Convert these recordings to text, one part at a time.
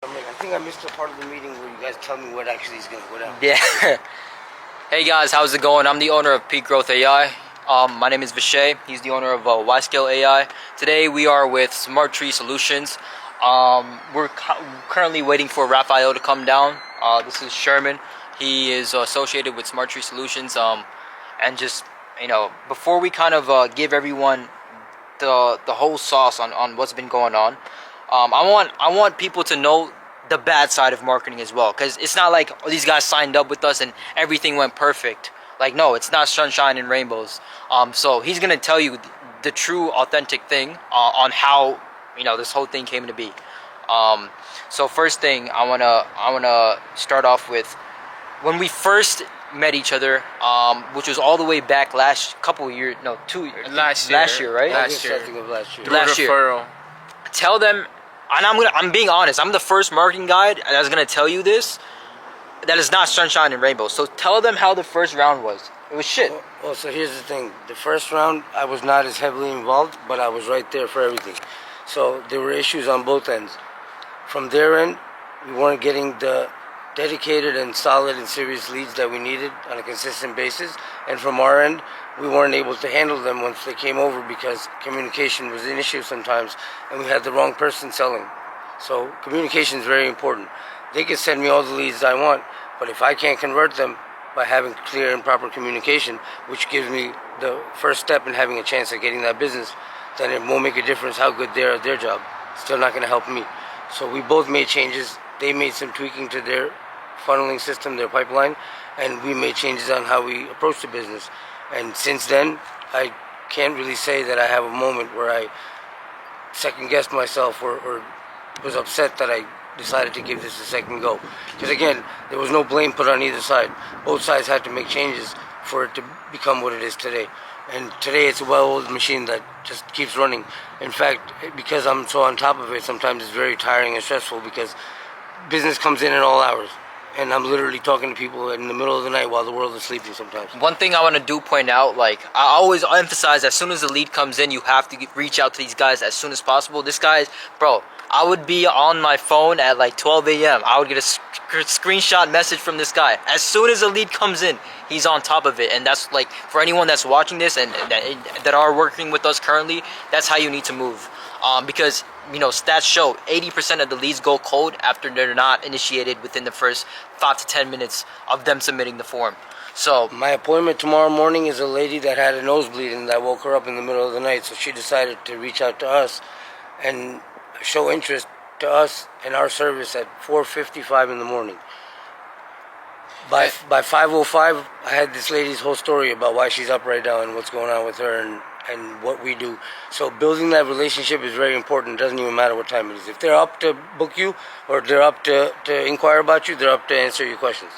I think I missed a part of the meeting where you guys tell me what actually is going to go down. Yeah. Hey guys, how's it going? I'm the owner of Peak Growth AI. My name is Vishay. He's the owner of YScaleAI. Today we are with Smart Tree Solutions. We're currently waiting for Raphael to come down. This is Sherman. He is associated with Smart Tree Solutions. And just, before we kind of give everyone the whole sauce on what's been going on, I want people to know the bad side of marketing as well, because it's not like these guys signed up with us and everything went perfect. Like, no, it's not sunshine and rainbows. So he's gonna tell you the true authentic thing on how this whole thing came to be. So first thing I wanna start off with when we first met each other, which was all the way back last year, right? Last year. Last year. Tell them, and I'm being honest, I'm the first marketing guy that's gonna tell you this, that is not sunshine and rainbows. So tell them how the first round was. It was shit. Well, so here's the thing. The first round, I was not as heavily involved, but I was right there for everything. So there were issues on both ends. From their end, we weren't getting the dedicated and solid and serious leads that we needed on a consistent basis. And from our end, we weren't able to handle them once they came over because communication was an issue sometimes and we had the wrong person selling. So communication is very important. They can send me all the leads I want, but if I can't convert them by having clear and proper communication, which gives me the first step in having a chance at getting that business, then it won't make a difference how good they are at their job. It's still not going to help me. So we both made changes. They made some tweaking to their funneling system, their pipeline, and we made changes on how we approach the business. And since then, I can't really say that I have a moment where I second-guessed myself or was upset that I decided to give this a second go. Because again, there was no blame put on either side. Both sides had to make changes for it to become what it is today. And today it's a well-oiled machine that just keeps running. In fact, because I'm so on top of it, sometimes it's very tiring and stressful because business comes in at all hours. And I'm literally talking to people in the middle of the night while the world is sleeping sometimes. One thing I want to point out, I always emphasize, as soon as the lead comes in, you have to reach out to these guys as soon as possible. This guy's, bro, I would be on my phone at 12 a.m. I would get a screenshot message from this guy. As soon as the lead comes in, he's on top of it. And that's for anyone that's watching this and that are working with us currently, that's how you need to move. Because stats show 80% of the leads go cold after they're not initiated within the first 5 to 10 minutes of them submitting the form. So my appointment tomorrow morning is a lady that had a nosebleed and that woke her up in the middle of the night. So she decided to reach out to us and show interest to us and our service at 4:55 in the morning. By 5:05, I had this lady's whole story about why she's up right now and what's going on with her and what we do. So building that relationship is very important. It doesn't even matter what time it is. If they're up to book you or they're up to inquire about you, they're up to answer your questions.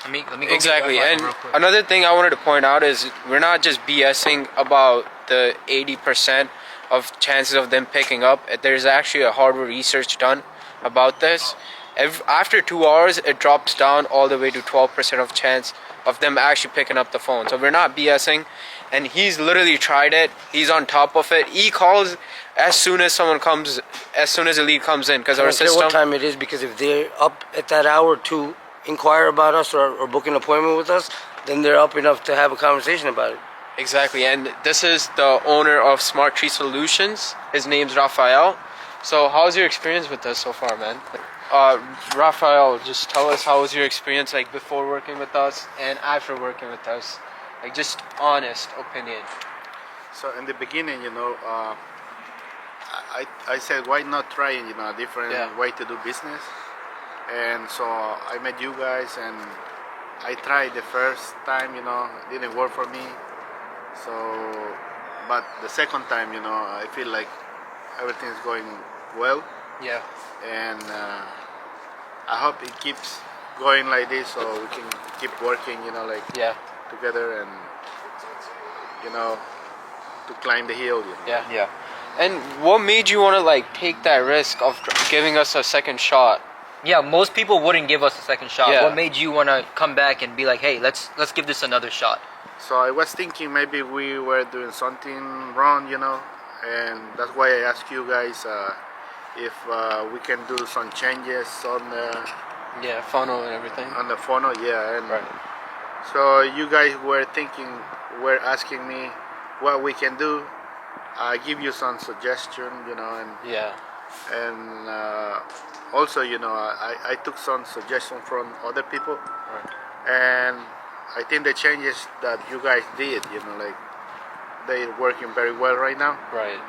Let me go exactly. And another thing I wanted to point out is we're not just BSing about the 80% of chances of them picking up. There's actually a Harvard research done about this. After 2 hours, it drops down all the way to 12% of chance of them actually picking up the phone. So we're not BSing. And he's literally tried it. He's on top of it. He calls as soon as as soon as the lead comes in, because our system. What time it is, because if they're up at that hour to inquire about us or book an appointment with us, then they're up enough to have a conversation about it. Exactly, and this is the owner of Smart Tree Solutions. His name's Raphael. So how's your experience with us so far, man? Raphael, just tell us, how was your experience before working with us and after working with us? Just honest opinion. So in the beginning, I said, why not try a different way to do business? And so I met you guys and I tried the first time, didn't work for me. So, but the second time, I feel like everything's going well. Yeah. And I hope it keeps going like this so we can keep working, together and to climb the hill. Yeah. And what made you want to take that risk of giving us a second shot? Yeah, most people wouldn't give us a second shot. Yeah. What made you want to come back and be like, hey, let's give this another shot? So I was thinking maybe we were doing something wrong, and that's why I asked you guys if we can do some changes on funnel and everything. the funnel. Yeah, and Right. so you guys were asking me what we can do. I give you some suggestion, Yeah. and also, I took some suggestion from other people, Right. and I think the changes that you guys did, like they're working very well right now, Right.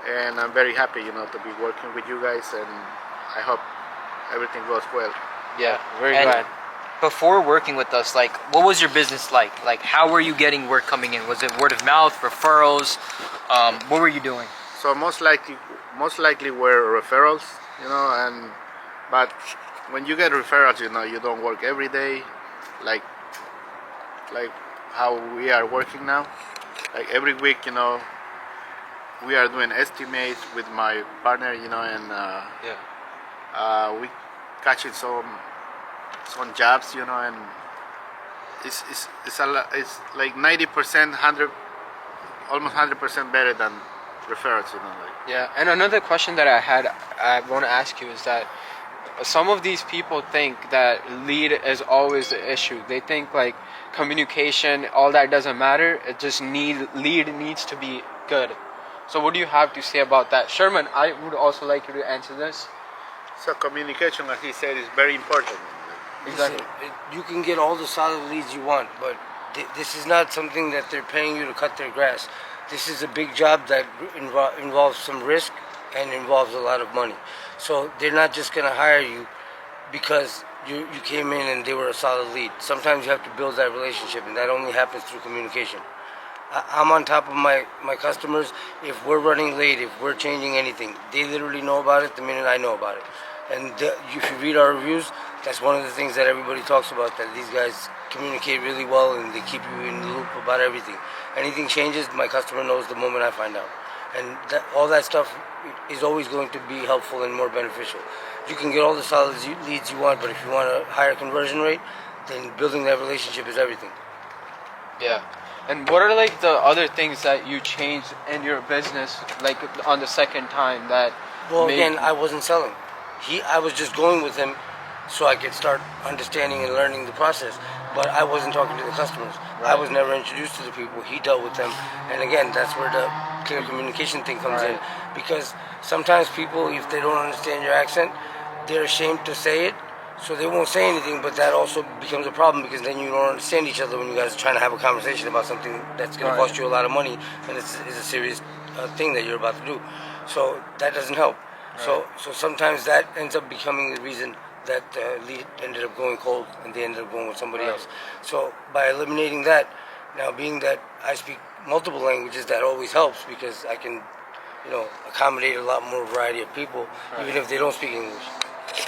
and I'm very happy, to be working with you guys, and I hope everything goes well. Yeah. Very And glad. before working with us, like, what was your business like? Like, how were you getting work coming in? Was it word of mouth, referrals? What were you doing? So most likely were referrals, but when you get referrals, you don't work every day, like how we are working now. Like every week, we are doing estimates with my partner, and Yeah. we catching some jobs, and it's like 90%, 100, almost 100% better than referrals, like. Yeah. And another question that I want to ask you is that some of these people think that lead is always the issue. They think like communication, all that doesn't matter. It just lead needs to be good. So what do you have to say about that, Sherman? I would also like you to answer this. So communication, as he said, is very important. Exactly. Listen, you can get all the solid leads you want, but this is not something that they're paying you to cut their grass. This is a big job that involves some risk and involves a lot of money. So they're not just going to hire you because you came in and they were a solid lead. Sometimes you have to build that relationship, and that only happens through communication. I'm on top of my customers. If we're running late, if we're changing anything, they literally know about it the minute I know about it. And if you read our reviews, that's one of the things that everybody talks about, that these guys communicate really well and they keep you in the loop about everything. Anything changes, my customer knows the moment I find out. And all that stuff is always going to be helpful and more beneficial. You can get all the solid leads you want, but if you want a higher conversion rate, then building that relationship is everything. Yeah. And what are like the other things that you changed in your business, like on the second time that? Well, again, I wasn't selling. I was just going with him so I could start understanding and learning the process. But I wasn't talking to the customers. Right. I was never introduced to the people. He dealt with them. And again, that's where the clear communication thing comes in. Because sometimes people, if they don't understand your accent, they're ashamed to say it. So they won't say anything, but that also becomes a problem because then you don't understand each other when you guys are trying to have a conversation about something that's going to cost you a lot of money and it's a serious thing that you're about to do. So that doesn't help. Right. So sometimes that ends up becoming the reason that the lead ended up going cold and they ended up going with somebody else. So by eliminating that, now being that I speak multiple languages, that always helps because I can, accommodate a lot more variety of people, even if they don't speak English.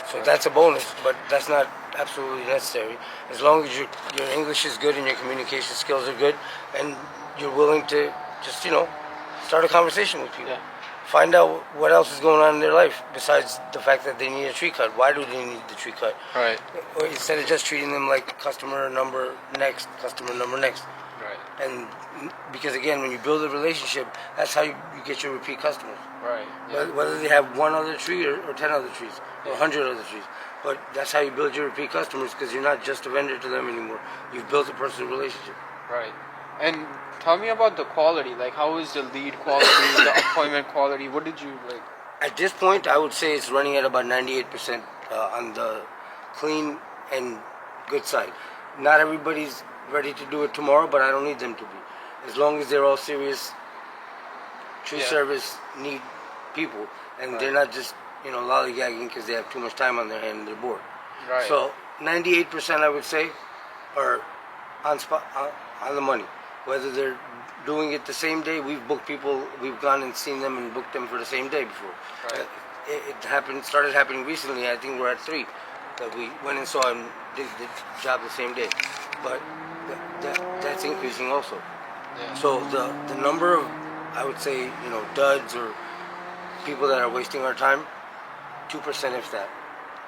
So that's a bonus, but that's not absolutely necessary. As long as your English is good and your communication skills are good, and you're willing to just start a conversation with people. Yeah. Find out what else is going on in their life besides the fact that they need a tree cut. Why do they need the tree cut? Right. Or instead of just treating them like customer number next. Right. And because again, when you build a relationship, that's how you get your repeat customers. Right. Yeah. Whether they have one other tree or 10 other trees or 100 other trees. But that's how you build your repeat customers because you're not just a vendor to them anymore. You've built a personal relationship. Right. And tell me about the quality. Like, how is the lead quality, the appointment quality? What did you like? At this point, I would say it's running at about 98% on the clean and good side. Not everybody's ready to do it tomorrow, but I don't need them to be. As long as they're all serious tree service need people, and they're not just lollygagging because they have too much time on their hand and they're bored. Right. So 98% I would say are on spot, on the money. Whether they're doing it the same day, we've booked people, we've gone and seen them and booked them for the same day before. Right. It started happening recently. I think we're at 3 that we went and saw and did the job the same day. But that's increasing also. Yeah. So the number of, I would say, duds or people that are wasting our time, 2% if that.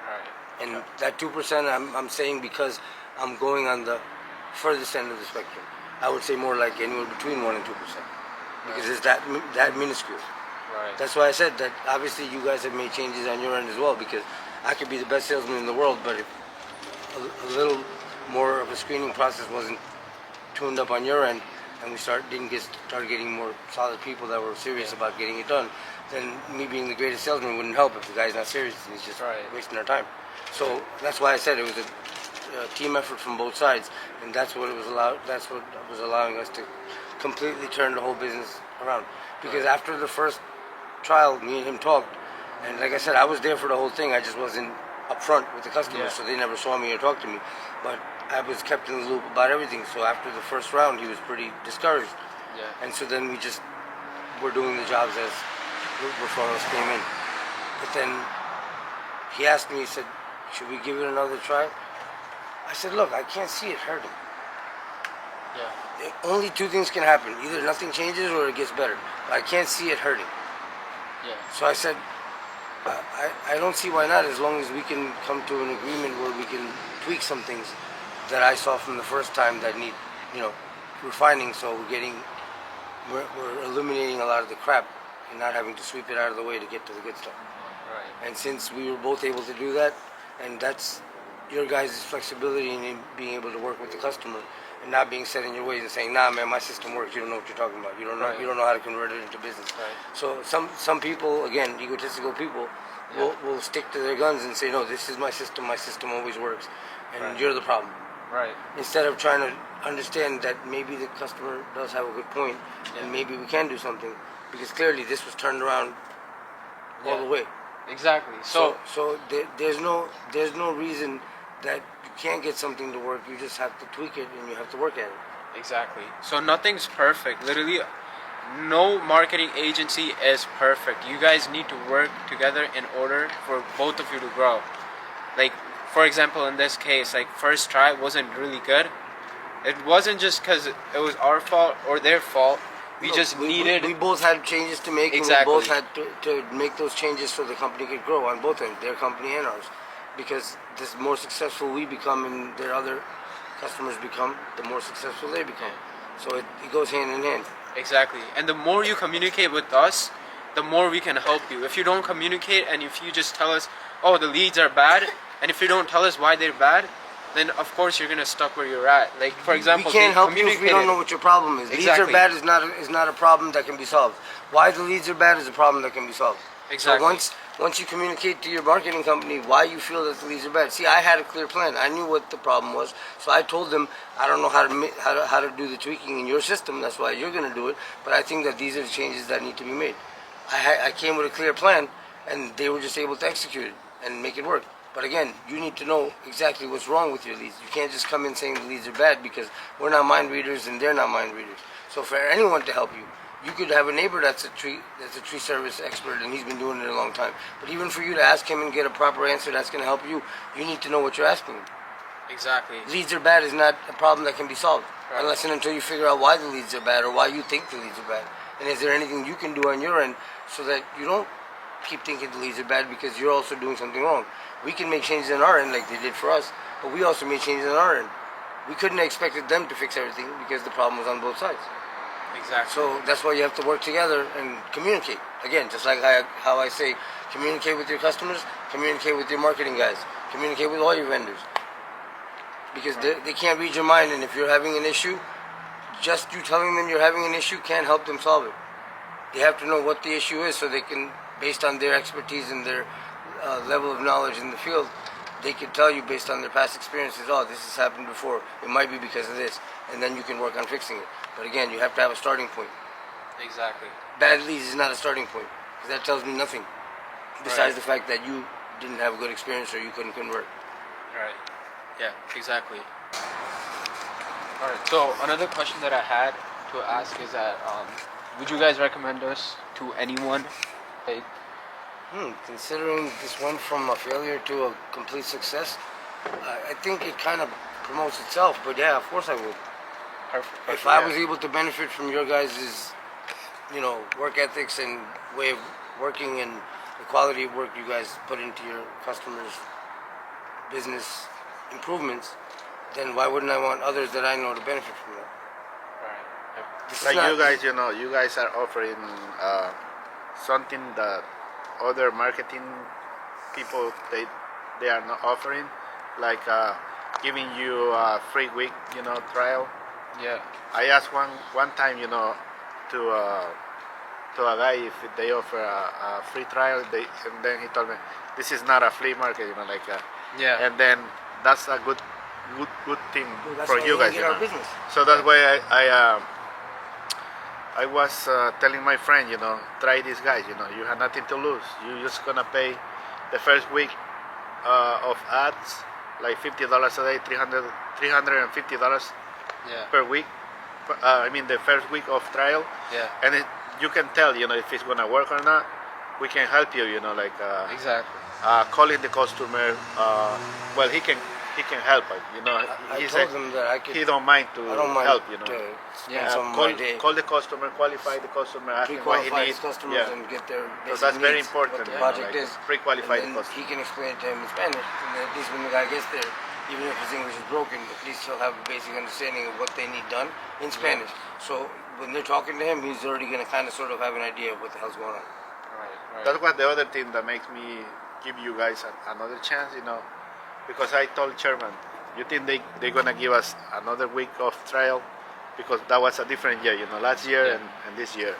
Right. And that 2% I'm saying because I'm going on the furthest end of the spectrum. I would say more like anywhere between 1% and 2%, because it's that minuscule. Right. That's why I said that obviously you guys have made changes on your end as well, because I could be the best salesman in the world, but if a little more of a screening process wasn't tuned up on your end, and we started getting more solid people that were serious about getting it done, then me being the greatest salesman wouldn't help if the guy's not serious and he's just wasting our time. So that's why I said it was a team effort from both sides, and that's what was allowing us to completely turn the whole business around. Because after the first trial, me and him talked, and like I said, I was there for the whole thing. I just wasn't upfront with the customers, so they never saw me or talked to me. But I was kept in the loop about everything. So after the first round, he was pretty discouraged. And so then we just were doing the jobs as referrals came in. But then he asked me, he said, should we give it another try? I said, look, I can't see it hurting. Only two things can happen. Either nothing changes or it gets better. But I can't see it hurting. So I said, I don't see why not, as long as we can come to an agreement where we can tweak some things that I saw from the first time that need, refining. So we're eliminating a lot of the crap and not having to sweep it out of the way to get to the good stuff. And since we were both able to do that, and that's your guys' flexibility in being able to work with the customer and not being set in your ways and saying, nah, man, my system works. You don't know what you're talking about. You don't know how to convert it into business. So some people, again, egotistical people, will stick to their guns and say, no, this is my system. My system always works, and you're the problem. Instead of trying to understand that maybe the customer does have a good point, and maybe we can do something, because clearly this was turned around all the way. Exactly. So there's no reason that you can't get something to work. You just have to tweak it and you have to work at it. Exactly. So nothing's perfect. Literally, no marketing agency is perfect. You guys need to work together in order for both of you to grow. Like, for example, in this case, like, first try wasn't really good. It wasn't just because it was our fault or their fault. We both had changes to make, exactly. And we both had to make those changes so the company could grow on both ends, their company and ours. Because the more successful we become and their other customers become, the more successful they become. So it goes hand in hand. Exactly. And the more you communicate with us, the more we can help you. If you don't communicate and if you just tell us, oh, the leads are bad, and if you don't tell us why they're bad, then of course you're gonna stuck where you're at. Like, for example, we can't help you if we don't know what your problem is. Exactly. Leads are bad is not a problem that can be solved. Why the leads are bad is a problem that can be solved. Exactly. So once you communicate to your marketing company why you feel that the leads are bad. See, I had a clear plan. I knew what the problem was, so I told them I don't know how to do the tweaking in your system. That's why you're gonna do it. But I think that these are the changes that need to be made. I came with a clear plan, and they were just able to execute it and make it work. But again, you need to know exactly what's wrong with your leads. You can't just come in saying the leads are bad, because we're not mind readers and they're not mind readers. So for anyone to help you, you could have a neighbor that's a tree service expert and he's been doing it a long time. But even for you to ask him and get a proper answer that's going to help you, you need to know what you're asking him. Exactly. Leads are bad is not a problem that can be solved unless and until you figure out why the leads are bad or why you think the leads are bad. And is there anything you can do on your end so that you don't keep thinking the leads are bad because you're also doing something wrong? We can make changes on our end like they did for us, but we also made changes on our end. We couldn't have expected them to fix everything because the problem was on both sides. Exactly. So that's why you have to work together and communicate. Again, just like how I say, communicate with your customers, communicate with your marketing guys, communicate with all your vendors. Because they can't read your mind, and if you're having an issue, just you telling them you're having an issue can't help them solve it. They have to know what the issue is so they can, based on their expertise and their level of knowledge in the field, they can tell you based on their past experiences, oh, this has happened before, it might be because of this, and then you can work on fixing it. But again, you have to have a starting point. Exactly. Bad leads is not a starting point, because that tells me nothing besides the fact that you didn't have a good experience or you couldn't convert. Right. Yeah, exactly. Alright, so another question that I had to ask is that, would you guys recommend us to anyone? Like, Considering this went from a failure to a complete success, I think it kind of promotes itself. But yeah, of course I would. perfect. If I was able to benefit from your guys' work ethics and way of working and the quality of work you guys put into your customers' business improvements, then why wouldn't I want others that I know to benefit from that? Right. Like you guys, you guys are offering something that other marketing people they are not offering, like giving you a free week, trial. Yeah. I asked one time, to a guy if they offer a free trial. And then he told me this is not a flea market, Yeah. And then that's a good thing That's for why you we guys. get our business. So that's why I was telling my friend, try these guys. You have nothing to lose. You're just gonna pay the first week of ads, like $50 a day, $350 Yeah. per week. I mean, the first week of trial. Yeah. And you can tell, if it's gonna work or not. We can help you, Exactly. calling the customer. Well, he can help. I He told said them that I could. he don't mind to I don't mind help. to spend Yeah, some of Call, my day. call the customer, qualify the customer, ask him what he Pre-qualify needs. his customers Yeah. and get their So basic that's very needs, important. what the you project know, is. Pre-qualify And the then customer. he can explain it to him in Spanish. And then at least when the guy gets there, even if his English is broken, at least he'll have a basic understanding of what they need done in Spanish. So when they're talking to him, he's already going to kind of sort of have an idea of what the hell's going on. Right. That's what the other thing that makes me give you guys another chance, because I told Chairman, you think they're gonna give us another week of trial, because that was a different year, last year Yeah. and this year.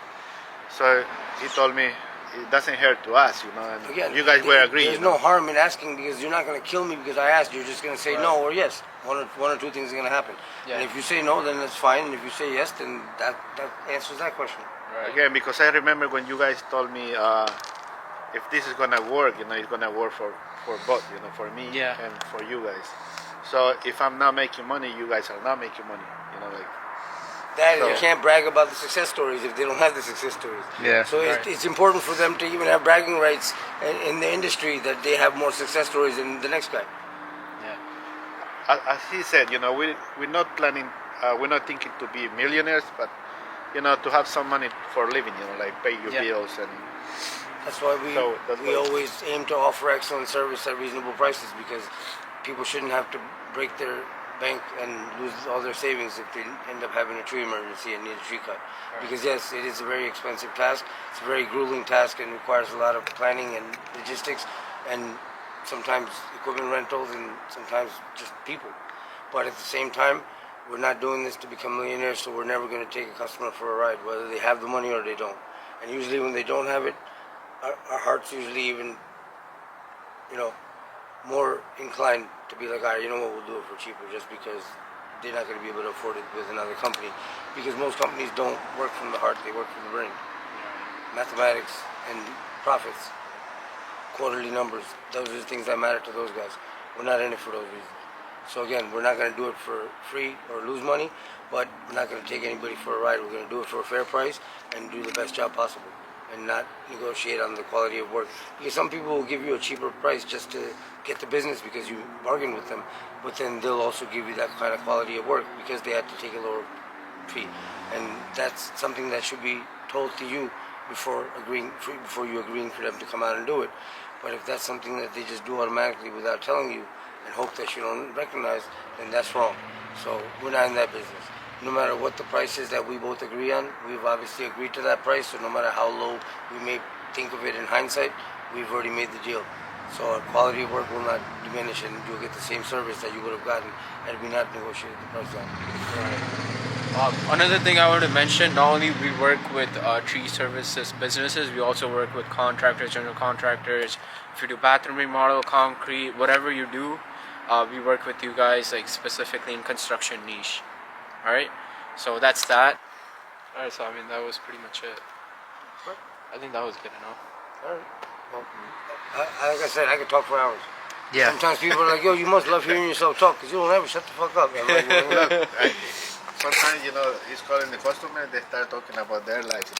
So he told me it doesn't hurt to ask, and Again, you guys were agreeing. There's no harm in asking, because you're not going to kill me because I asked. You're just going to say no or yes. One or two things are going to happen. Yeah. And if you say no, then that's fine. And if you say yes, then that answers that question. Right. Again, because I remember when you guys told me if this is gonna work, it's gonna work for both, for me Yeah. and for you guys. So if I'm not making money, you guys are not making money, That So- you can't brag about the success stories if they don't have the success stories. Yeah, So right. it's important for them to even have bragging rights in the industry that they have more success stories than the next guy. Yeah. As he said, we're not planning, we're not thinking to be millionaires, but to have some money for living, like pay your Yeah. bills and. That's why That's we why- always aim to offer excellent service at reasonable prices, because people shouldn't have to break their bank and lose all their savings if they end up having a tree emergency and need a tree cut. Right. Because yes, it is a very expensive task. It's a very grueling task and requires a lot of planning and logistics, and sometimes equipment rentals and sometimes just people. But at the same time, we're not doing this to become millionaires, so we're never going to take a customer for a ride, whether they have the money or they don't. And usually when they don't have it, our heart's usually even, more inclined to be like, all right, you know what, we'll do it for cheaper, just because they're not going to be able to afford it with another company. Because most companies don't work from the heart, they work from the brain. Mathematics and profits, quarterly numbers, those are the things that matter to those guys. We're not in it for those reasons. So again, we're not going to do it for free or lose money, but we're not going to take anybody for a ride. We're going to do it for a fair price and do the best job possible, and not negotiate on the quality of work. Because some people will give you a cheaper price just to get the business because you bargain with them, but then they'll also give you that kind of quality of work because they have to take a lower fee. And that's something that should be told to you before you agreeing for them to come out and do it. But if that's something that they just do automatically without telling you and hope that you don't recognize, then that's wrong. So we're not in that business. No matter what the price is that we both agree on, we've obviously agreed to that price, so no matter how low we may think of it in hindsight, we've already made the deal. So our quality of work will not diminish, and you'll get the same service that you would have gotten had we not negotiated the price down. Another thing I wanted to mention, not only we work with tree services businesses, we also work with contractors, general contractors. If you do bathroom remodel, concrete, whatever you do, we work with you guys, like specifically in construction niche. Alright, so that's that. Alright, so I mean that was pretty much it. I think that was good enough. All right. Well, like I said, I could talk for hours. Yeah. Sometimes people are like, yo, you must love hearing yourself talk because you don't ever shut the fuck up. I'm like, well, look, Sometimes, he's calling the customer, they start talking about their life.